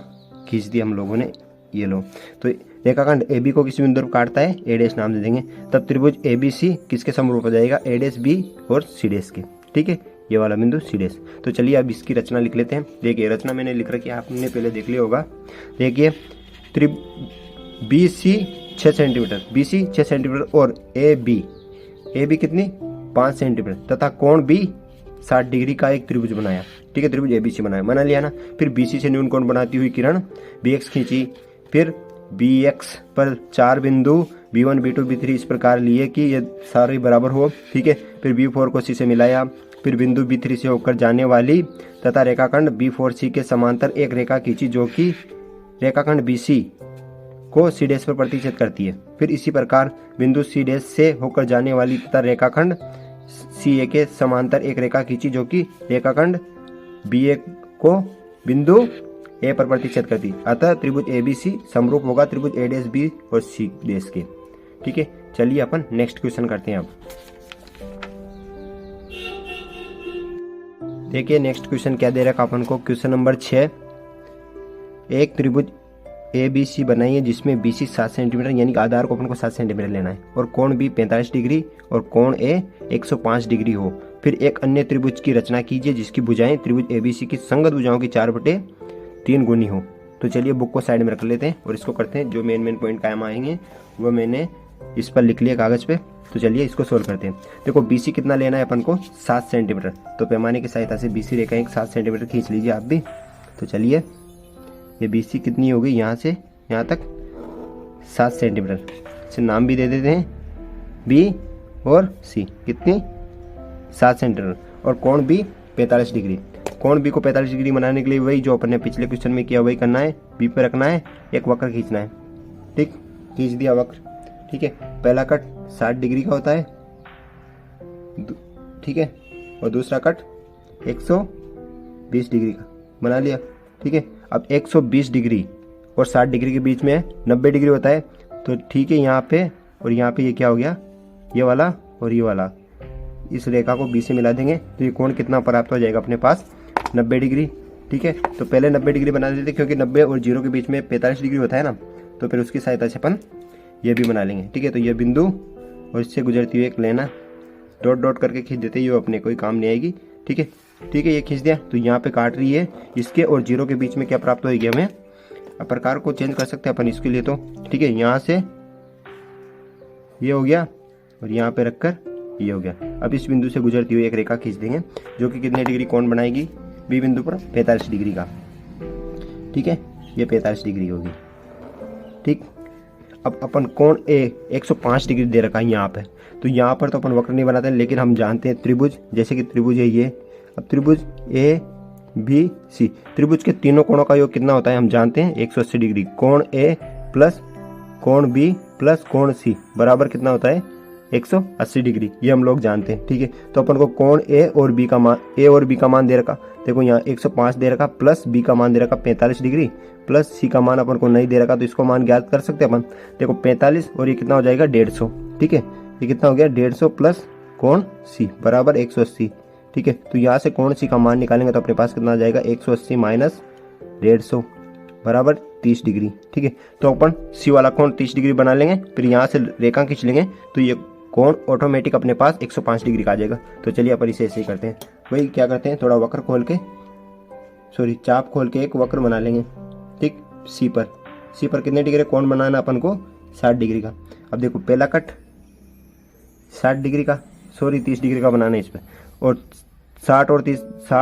[SPEAKER 1] खींच दी हम लोगों ने, ये लो। तो रेखाखंड AB को किसी बिंदु पर काटता है, A डैश नाम दे देंगे। तब त्रिभुज ABC किसके समरूप हो जाएगा, A डैश B और C डैश के। ठीक है, ये वाला बिंदु C डैश। तो चलिए अब इसकी रचना लिख लेते हैं। देखिए रचना मैंने लिख रखी है, आपने पहले देख लिया होगा। देखिए BC 6 सेंटीमीटर, BC 6 सेंटीमीटर और AB कितनी 5 सेंटीमीटर तथा कोण B 60 डिग्री का एक त्रिभुज बनाया। ठीक है, त्रिभुज ABC बनाया, बना लिया ना। फिर BC से न्यून कोण बनाती हुई किरण BX खींची। फिर BX पर 4 बिंदु B1 B2 B3 इस प्रकार लिए कि ये सारे बराबर हो। ठीक है, फिर B4 को C से मिलाया। फिर बिंदु B3 से होकर जाने वाली तथा रेखाखंड B4C के समांतर एक रेखा खींची जो कि रेखाखंड BC को C डैश पर प्रतिच्छेद करती है। फिर इसी प्रकार बिंदु C डैश से होकर जाने वाली तथा रेखाखंड CA के समांतर एक रेखा खींची जो कि रेखाखंड BA को बिंदु A पर प्रतिच्छेद करती है। अतः त्रिभुज ABC समरूप होगा त्रिभुज A डैश B और C डैश के। ठीक है, चलिए अपन नेक्स्ट क्वेश्चन करते हैं। अब देखिए नेक्स्ट क्वेश्चन क्या दे रखा अपन को, क्वेश्चन नंबर 6। एक त्रिभुज ABC बनाइए जिसमें BC 7 सेंटीमीटर, यानी कि आधार को अपन को 7 सेंटीमीटर लेना है, और कोण B 45 डिग्री और कोण A 105 डिग्री हो। फिर एक अन्य त्रिभुज की रचना कीजिए जिसकी भुजाएं त्रिभुज ABC की संगत भुजाओं की 4/3 गुनी हो। तो चलिए बुक को साइड में रख लेते हैं और इसको करते हैं। जो मेन पॉइंट कायम आएंगे वो मैंने इस पर लिख लिया कागज पे। तो चलिए इसको सोल्व करते हैं। देखो BC कितना लेना है अपन को 7 सेंटीमीटर। तो पैमाने की सहायता से BC रेखा एक 7 सेंटीमीटर खींच लीजिए आप भी। तो चलिए ये BC कितनी होगी, यहाँ से यहाँ तक 7 सेंटीमीटर से नाम भी दे देते हैं B और C। कितनी 7 सेंटीमीटर, और कोण B 45 डिग्री। कोण B को 45 डिग्री बनाने के लिए वही जो अपन ने पिछले क्वेश्चन में किया वही करना है। B पे रखना है, एक वक्र खींचना है। ठीक, खींच दिया वक्र। ठीक है, पहला कट 60 डिग्री का होता है, ठीक है, और दूसरा कट 120 डिग्री का बना लिया। ठीक है, अब 120 डिग्री और 60 डिग्री के बीच में 90 डिग्री होता है। तो ठीक है, यहाँ पे और यहाँ पे ये क्या हो गया, ये वाला और ये वाला, इस रेखा को B से मिला देंगे तो ये कोण कितना प्राप्त हो जाएगा अपने पास 90 डिग्री। ठीक है, तो पहले 90 डिग्री बना देते क्योंकि 90 और 0 के बीच में 45 डिग्री होता है ना, तो फिर उसकी सहायता से अपन ये भी बना लेंगे। ठीक है, तो ये बिंदु और इससे गुजरती हुई एक लेना डॉट डॉट करके खींच देते, ये अपने कोई काम नहीं आएगी। ठीक है, ठीक है, ये खींच दिया। तो यहाँ पे काट रही है, इसके और 0 के बीच में क्या प्राप्त होगी हमें, अब प्रकार को चेंज कर सकते हैं अपन इसके लिए। तो ठीक है, यहाँ से ये हो गया और यहाँ पे रखकर ये हो गया। अब इस बिंदु से गुजरती हुई एक रेखा खींच देंगे जो कि कितने डिग्री कोण बनाएगी B बिंदु पर 45 डिग्री का। ठीक है, ये 45 डिग्री होगी। ठीक, अब अपन कोण A 105 डिग्री दे रखा है यहाँ पे। तो यहाँ पर तो अपन वक्र नहीं बनाते, लेकिन हम जानते हैं त्रिभुज, जैसे कि त्रिभुज है ये। अब त्रिभुज ABC, त्रिभुज के तीनों कोणों का योग कितना होता है हम जानते हैं 180 डिग्री। कोण A प्लस कोण B प्लस कोण C बराबर कितना होता है 180 डिग्री, ये हम लोग जानते हैं। ठीक है, तो अपन को कोण A और B का मान दे रखा, देखो यहाँ 105 दे रखा, प्लस B का मान दे रखा 45 डिग्री, प्लस C का मान अपन को नहीं दे रखा, तो इसको मान ज्ञात कर सकते हैं अपन। देखो 45 और ये कितना हो जाएगा 150। ठीक है, ये कितना हो गया 150 प्लस कोण C बराबर 180। ठीक है, तो यहाँ से कोण C का मान निकालेंगे तो अपने पास कितना आ जाएगा 180 माइनस 150 बराबर 30 डिग्री। ठीक है, तो अपन C वाला कोण 30 डिग्री बना लेंगे, फिर यहाँ से रेखा खींच लेंगे तो ये कोण ऑटोमेटिक अपने पास 105 डिग्री का आ जाएगा। तो चलिए अपन इसे ऐसे ही करते हैं। वही क्या करते हैं, थोड़ा वक्र खोल के, चाप खोल के एक वक्र बना लेंगे। ठीक, C पर कितने डिग्री कोण बनाना अपन को 60 डिग्री का। अब देखो पहला कट 60 डिग्री का, 30 डिग्री का बनाना है इस पर, और 60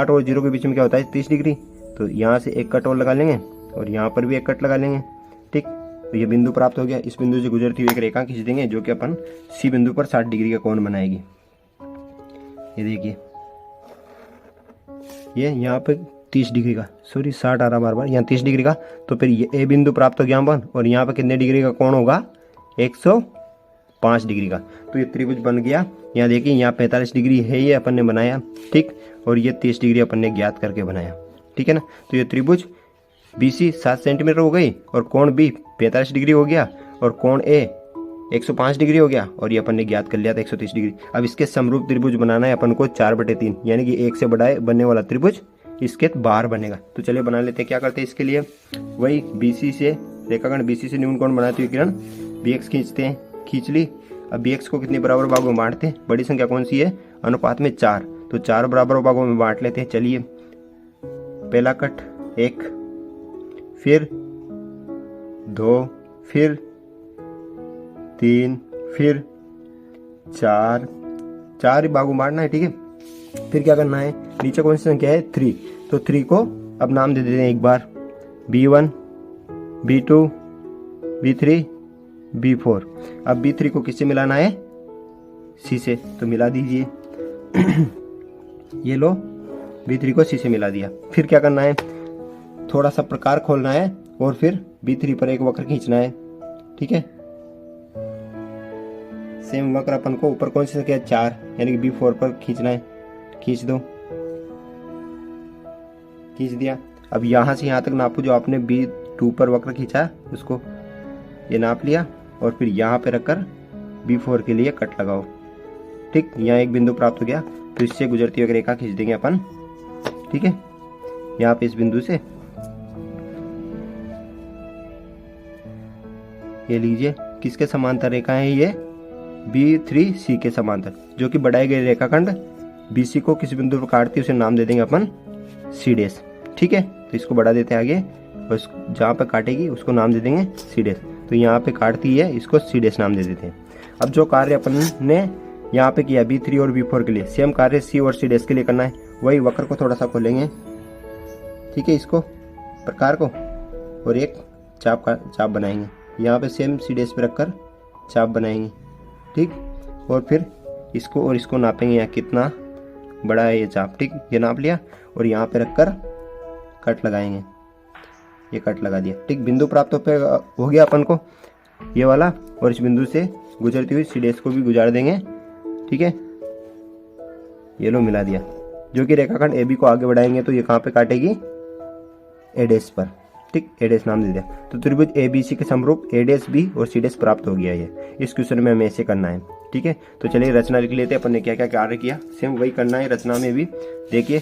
[SPEAKER 1] और 0 के बीच में क्या होता है 30 डिग्री। तो यहाँ से एक कट और लगा लेंगे और यहाँ पर भी एक कट लगा लेंगे। ठीक, तो ये बिंदु प्राप्त हो गया। इस बिंदु से गुजरती हुई एक रेखा खींच देंगे जो कि अपन सी बिंदु पर 60 डिग्री का कोण बनाएगी। ये देखिए, ये यहाँ पे 30 डिग्री का, सॉरी 60 आ रहा बार बार, यहाँ 30 डिग्री का। तो फिर ये ए बिंदु प्राप्त हो गया अपन, और यहाँ पे कितने डिग्री का कोण होगा, 105 डिग्री का। तो ये त्रिभुज बन गया। यहाँ देखिए, यहाँ 45 डिग्री है ये अपन ने बनाया, ठीक, और ये 30 डिग्री अपन ने ज्ञात करके बनाया, ठीक है ना। तो ये त्रिभुज BC 7 सेंटीमीटर हो गई, और कोण B 45 डिग्री हो गया, और कोण A 105 डिग्री हो गया, और ये अपन ने ज्ञात कर लिया था 130 डिग्री। अब इसके समरूप त्रिभुज बनाना है अपन को 4/3, यानी कि 1 से बड़ा बनने वाला त्रिभुज इसके बाहर बनेगा। तो चलिए बना लेते हैं। क्या करते हैं इसके लिए, वही BC से रेखाखंड BC से न्यून कोण बनाते हुए किरण BX खींचते हैं, खींच ली। अब BX को कितने बराबर भागों में बांटते हैं, बड़ी संख्या कौन सी है, अनुपात में 4, तो 4 बराबर भागों में बांट लेते हैं। चलिए, पहला कट 1, फिर 2, फिर 3, फिर 4, 4 भागों में बांटना है, ठीक है। फिर क्या करना है, नीचे कौन सी संख्या है, 3, तो 3 को अब नाम दे देते हैं एक बार, B1, B2, B3, B4। अब B3 को किससे मिलाना है, C से, तो मिला दीजिए। ये लो, B3 को C से मिला दिया। फिर क्या करना है, थोड़ा सा प्रकार खोलना है, और फिर B3 पर एक वक्र खींचना है, ठीक है। सेम वक्र अपन को ऊपर कौन सी संख्या, 4, यानी कि B4 पर खींचना है, खींच दो, खींच दिया। अब यहां से यहां तक नापो, जो आपने B2 पर वक्र खींचा उसको ये नाप लिया, और फिर यहाँ पे रखकर B4 के लिए कट लगाओ, ठीक। यहाँ एक बिंदु प्राप्त हो गया, तो इससे गुजरती हुई रेखा खींच देंगे अपन, ठीक है। यहाँ पे इस बिंदु से ये लीजिए, किसके समांतर रेखा है ये, B3C के समांतर, जो कि बढ़ाई गई रेखाखंड BC को किस बिंदु पर काटती है उसे नाम दे देंगे अपन C', ठीक है। तो इसको बढ़ा देते हैं आगे, और जहाँ पे काटेगी उसको नाम दे देंगे C'। तो यहाँ पे काटती है, इसको C' नाम दे देते हैं। अब जो कार्य अपन ने यहाँ पे किया B3 और B4 के लिए, सेम कार्य C और C' के लिए करना है। वही वक्र को थोड़ा सा खोलेंगे, ठीक है, इसको प्रकार को, और एक चाप बनाएंगे। यहाँ पे सेम C' पे रखकर चाप बनाएंगे, ठीक। और फिर इसको और इसको नापेंगे, यहाँ कितना बड़ा है ये चाप, ठीक, ये नाप लिया, और यहाँ पे रखकर कट लगाएंगे, ये कट लगा दिया, ठीक। बिंदु प्राप्त हो गया अपन को ये वाला, और इस बिंदु से गुजरती हुई C' को भी गुजार देंगे, ठीक है। ये लो मिला दिया, जो कि रेखाखंड AB को आगे बढ़ाएंगे तो ये कहाँ पे काटेगी, A' पर, ठीक, A' नाम दे दिया। तो त्रिभुज ABC के समरूप A', B और C' प्राप्त हो गया ये। इस क्वेश्चन में हमें ऐसे करना है, ठीक है। तो चलिए रचना लिख लेते हैं, अपन ने क्या क्या कार्य किया, सेम वही करना है रचना में भी। देखिए,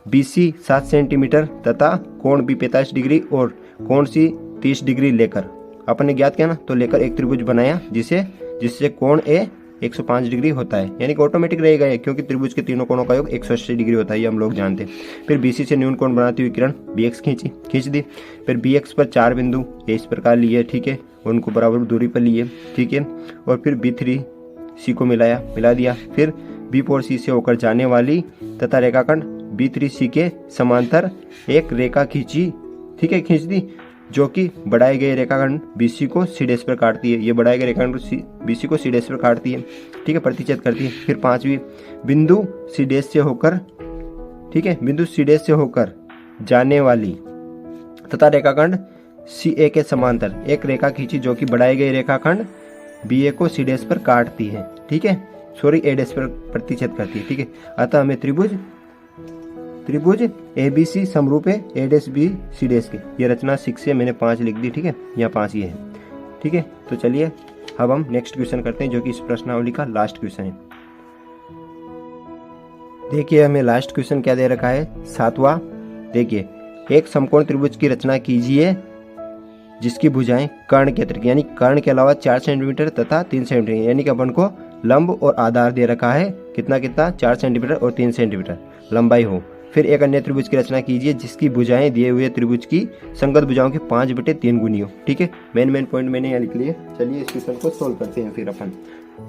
[SPEAKER 1] BC 7 सेंटीमीटर तथा कोण B 45 डिग्री और कोण C 30 डिग्री लेकर अपन ने ज्ञात किया ना, तो लेकर एक त्रिभुज बनाया जिससे कोण A 105 डिग्री होता है, यानी कि ऑटोमेटिक रहेगा ये, क्योंकि त्रिभुज के तीनों कोणों का योग 180 डिग्री होता है, ये हम लोग जानते हैं। फिर BC से न्यून कोण बनाती हुई किरण BX खींच दी। फिर BX पर 4 बिंदु ये इस प्रकार लिए, ठीक है, उनको बराबर दूरी पर लिए, ठीक है। और फिर B3C को मिला दिया। फिर B4C से होकर जाने वाली तथा रेखाखंड B3C के समांतर एक रेखा खींची, ठीक है, खींच दी, जो कि बढ़ाए गए रेखाखंड BC को C' पर काटती है। ये बढ़ाए गए रेखाखंड BC को C' पर काटती है, ठीक है, प्रतिच्छेद करती है। फिर 5वीं बिंदु C' से होकर, ठीक है, बिंदु C' से होकर जाने वाली तथा रेखाखंड CA के समांतर एक रेखा खींची, जो कि बढ़ाए गए रेखाखंड BA को C' पर काटती है, ठीक है, सॉरी A' पर प्रतिच्छेद करती है, ठीक है। अतः हमें त्रिभुज ABC समरूप है A' B C' की। ये रचना 6 से मैंने 5 लिख दी, ठीक है, यहाँ 5 ही है, ठीक है। तो चलिए अब हम नेक्स्ट क्वेश्चन करते हैं, जो कि इस प्रश्नावली का लास्ट क्वेश्चन है। देखिए, हमें लास्ट क्वेश्चन क्या दे रखा है, 7वां। देखिए, एक समकोण त्रिभुज की रचना कीजिए जिसकी भुजाएं कर्ण के अतिरिक्त, यानी कर्ण के अलावा 4 सेंटीमीटर तथा 3 सेंटीमीटर, यानी कि अपन को लंब और आधार दे रखा है, कितना 4 सेंटीमीटर और 3 सेंटीमीटर लंबाई हो। फिर एक अन्य त्रिभुज की रचना कीजिए जिसकी भुजाएं दिए हुए त्रिभुज की संगत भुजाओं के 5/3 गुनी हो, ठीक है। मेन पॉइंट मैंने यहाँ लिख लिए। चलिए इस क्वेश्चन को सोल्व करते हैं। फिर अपन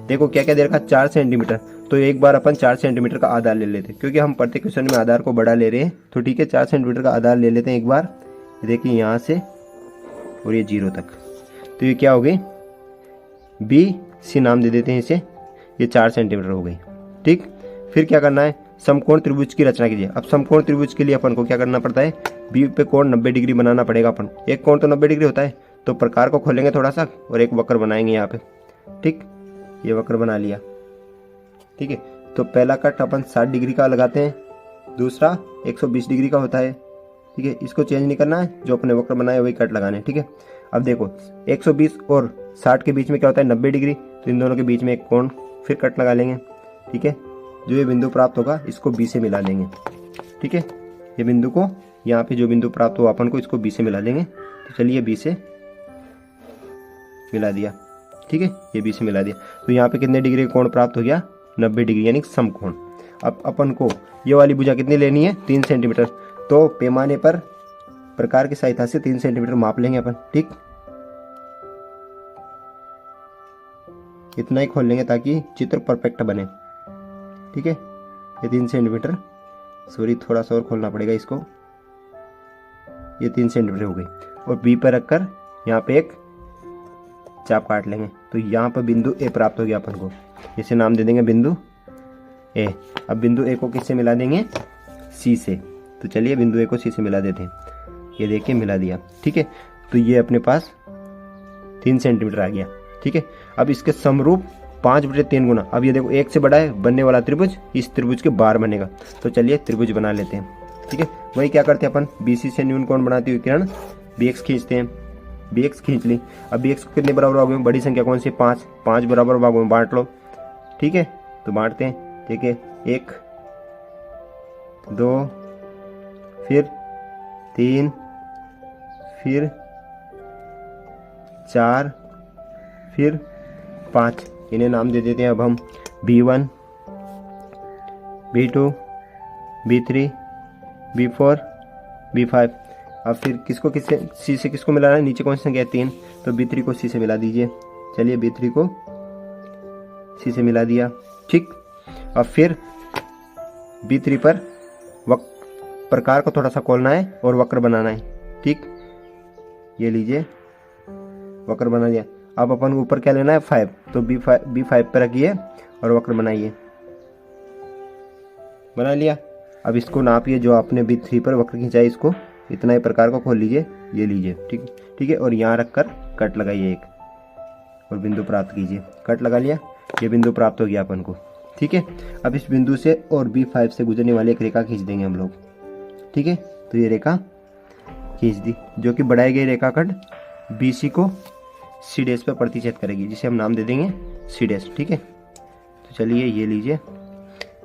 [SPEAKER 1] देखो क्या क्या दे रखा, 4 सेंटीमीटर, तो एक बार अपन 4 सेंटीमीटर का आधार ले लेते हैं, क्योंकि हम प्रत्येक क्वेश्चन में आधार को बड़ा ले रहे हैं, तो ठीक है, 4 सेंटीमीटर का आधार ले लेते हैं एक बार। देखिए यहाँ से और ये 0 तक। तो ये क्या हो गई, बी सी नाम दे देते हैं इसे, ये 4 सेंटीमीटर हो गई। ठीक, फिर क्या करना है, समकोण त्रिभुज की रचना कीजिए। अब समकोण त्रिभुज के लिए अपन को क्या करना पड़ता है, बी पे कोण 90 डिग्री बनाना पड़ेगा अपन। एक कोण तो 90 डिग्री होता है, तो प्रकार को खोलेंगे थोड़ा सा और एक वक्र बनाएंगे यहाँ पे। ठीक, ये वक्र बना लिया। ठीक है, तो पहला कट अपन 60 डिग्री का लगाते हैं, दूसरा 120 डिग्री का होता है। ठीक है, इसको चेंज नहीं करना है, जो अपने वक्र बनाए वही कट लगाने। ठीक है, अब देखो 120 और 60 के बीच में क्या होता है, 90 डिग्री। तो इन दोनों के बीच में एक कोण, फिर कट लगा लेंगे। ठीक है, जो ये बिंदु प्राप्त होगा इसको बी से मिला देंगे। ठीक है, ये बिंदु को यहाँ पे जो बिंदु प्राप्त हुआ अपन को इसको बी से मिला देंगे। तो चलिए बी से मिला दिया। ठीक है, ये बी से मिला दिया। तो यहाँ पे कितने डिग्री का कोण प्राप्त हो गया, 90 डिग्री, यानी समकोण। अब अपन को ये वाली भुजा कितनी लेनी है, 3 सेंटीमीटर। तो पैमाने पर प्रकार की सहायता से 3 सेंटीमीटर माप लेंगे अपन। ठीक, इतना ही खोल लेंगे ताकि चित्र परफेक्ट बने। ठीक है, ये 3 सेंटीमीटर, सॉरी थोड़ा सा और खोलना पड़ेगा इसको, ये 3 सेंटीमीटर हो गई। और बी पर रखकर यहाँ पे एक चाप काट लेंगे। तो यहाँ पर बिंदु ए प्राप्त हो गया अपन को, इसे नाम दे देंगे बिंदु ए। अब बिंदु ए को किससे मिला देंगे, सी से। तो चलिए बिंदु ए को सी से मिला देते हैं, ये देखिए मिला दिया। ठीक है, तो ये अपने पास 3 सेंटीमीटर आ गया। ठीक है, अब इसके समरूप 5/3 गुना। अब ये देखो 1 से बड़ा है बनने वाला त्रिभुज, इस त्रिभुज के बाहर बनेगा। तो चलिए त्रिभुज बना लेते हैं। ठीक है, वही क्या करते हैं अपन, बीसी से न्यून कोण बनाती हुई किरण बीएक्स खींचते हैं। बीएक्स खींच ली। अब बीएक्स को कितने बराबर भागों में, बड़ी संख्या कौन सी, 5 बराबर भागों में बांट लो। ठीक है, तो बांटते हैं। ठीक है, 1 2 फिर 3 फिर 4 फिर 5, इन्हें नाम दे देते हैं अब हम B1 B2 B3 B4 B5। अब फिर किसको किससे, सी से किसको मिलाना है, नीचे कौन सी संख्या है, 3। तो B3 को सी से मिला दीजिए। चलिए B3 को सी से मिला दिया। ठीक, अब फिर B3 पर प्रकार को थोड़ा सा खोलना है और वक्र बनाना है। ठीक, ये लीजिए वक्र बना दिया। अब अपन को ऊपर क्या लेना है, 5। तो B5 पर रखिए और वक्र बनाइए। बना लिया। अब इसको नापिए, जो आपने B3 पर वक्र खींचा है इसको, इतना ही प्रकार को खोल लीजिए, ये लीजिए। ठीक है, और यहाँ रखकर कट लगाइए एक और बिंदु प्राप्त कीजिए। कट लगा लिया, ये बिंदु प्राप्त हो गया अपन को। ठीक है, अब इस बिंदु से और B5 से गुजरने वाली एक रेखा खींच देंगे हम लोग। ठीक है, तो ये रेखा खींच दी, जो कि बढ़ाई गई रेखाखंड BC को सी डैश पर प्रतिच्छेद करेगी, जिसे हम नाम दे देंगे सी डैश। ठीक है, तो चलिए ये लीजिए,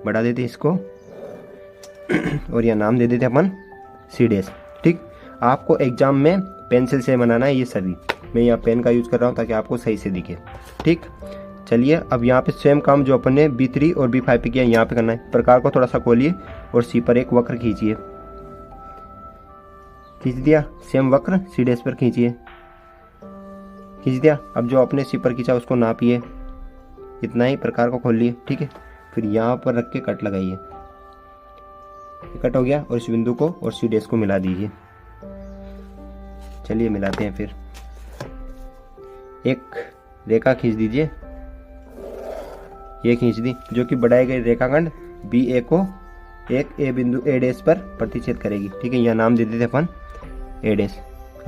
[SPEAKER 1] बढ़ा देते इसको और यह नाम दे देते अपन सी डैश। ठीक, आपको एग्जाम में पेंसिल से बनाना है ये सभी, मैं यहाँ पेन का यूज कर रहा हूँ ताकि आपको सही से दिखे। ठीक, चलिए अब यहाँ पे सेम काम जो अपन ने B3 और B5 पे किया यहाँ पे करना है। प्रकार को थोड़ा सा खोलिए और सी पर एक वक्र खींचिए। खींच दिया, सेम वक्र सी डैश पर खींचिए। खींच दिया। अब जो आपने सी पर खींचा उसको नापिए, इतना ही प्रकार को खोल लिए। ठीक है, फिर यहाँ पर रख के कट लगाइए। कट हो गया और इस बिंदु को और सी डैश को मिला दीजिए। चलिए मिलाते हैं। फिर एक रेखा खींच दीजिए, ये खींच दी, जो कि बढ़ाई गई रेखाखंड BA को एक ए बिंदु A डैश पर प्रतिच्छेद करेगी। ठीक है, यह नाम दे देते अपन A डैश।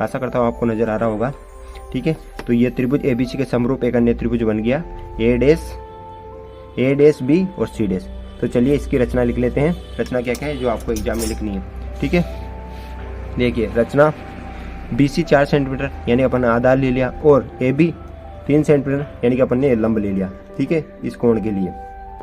[SPEAKER 1] आशा करता हूँ आपको नजर आ रहा होगा। ठीक है, तो ये त्रिभुज ABC के समरूप एक अन्य त्रिभुज बन गया, A डैश B और C डैश। तो चलिए इसकी रचना लिख लेते हैं। रचना क्या क्या है जो आपको एग्जाम में लिखनी है। ठीक है, देखिए रचना, BC 4 सेंटीमीटर यानी अपन आधा ले लिया, और AB 3 सेंटीमीटर यानी कि अपन ने लंब ले लिया। ठीक है, इस कोण के लिए।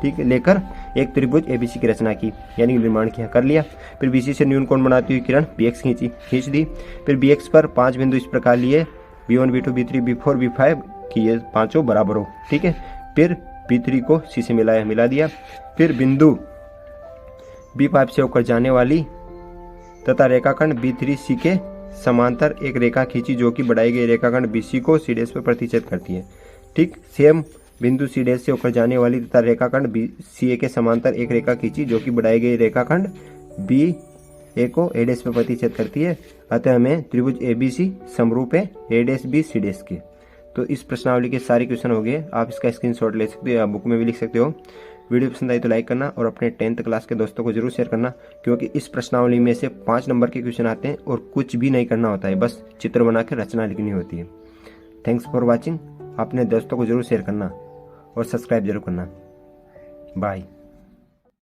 [SPEAKER 1] ठीक है, लेकर एक त्रिभुज ABC की रचना की, यानी निर्माण किया, कर लिया। फिर BC से न्यून कोण बनाती हुई किरण BX खींच दी। फिर BX पर 5 बिंदु इस प्रकार लिए, B1 B2 B3 B4 B5 कि ये पांचों बराबर हो। ठीक है, फिर B3 को C से मिला दिया। फिर बिंदु B5 से होकर जाने वाली तथा रेखाखंड B3C के समांतर एक रेखा खींची, जो कि बढ़ाई गई रेखाखंड BC को C डैश पर प्रतिच्छेद करती है। ठीक, सेम बिंदु C डैश से होकर जाने वाली तथा रेखाखंड BCA के समांतर एक रेखा खींची, जो कि बढ़ाई गई रेखाखंड BA को A डैश पर प्रतिच्छेद करती है। अतः हमें त्रिभुज ABC समरूप है A', B, C' के। तो इस प्रश्नावली के सारे क्वेश्चन हो गए। आप इसका स्क्रीनशॉट ले सकते हो या बुक में भी लिख सकते हो। वीडियो पसंद आई तो लाइक करना और अपने 10th क्लास के दोस्तों को जरूर शेयर करना, क्योंकि इस प्रश्नावली में से 5 नंबर के क्वेश्चन आते हैं और कुछ भी नहीं करना होता है, बस चित्र बना के रचना लिखनी होती है। Thanks for watching. अपने दोस्तों को जरूर शेयर करना और सब्सक्राइब जरूर करना। बाय।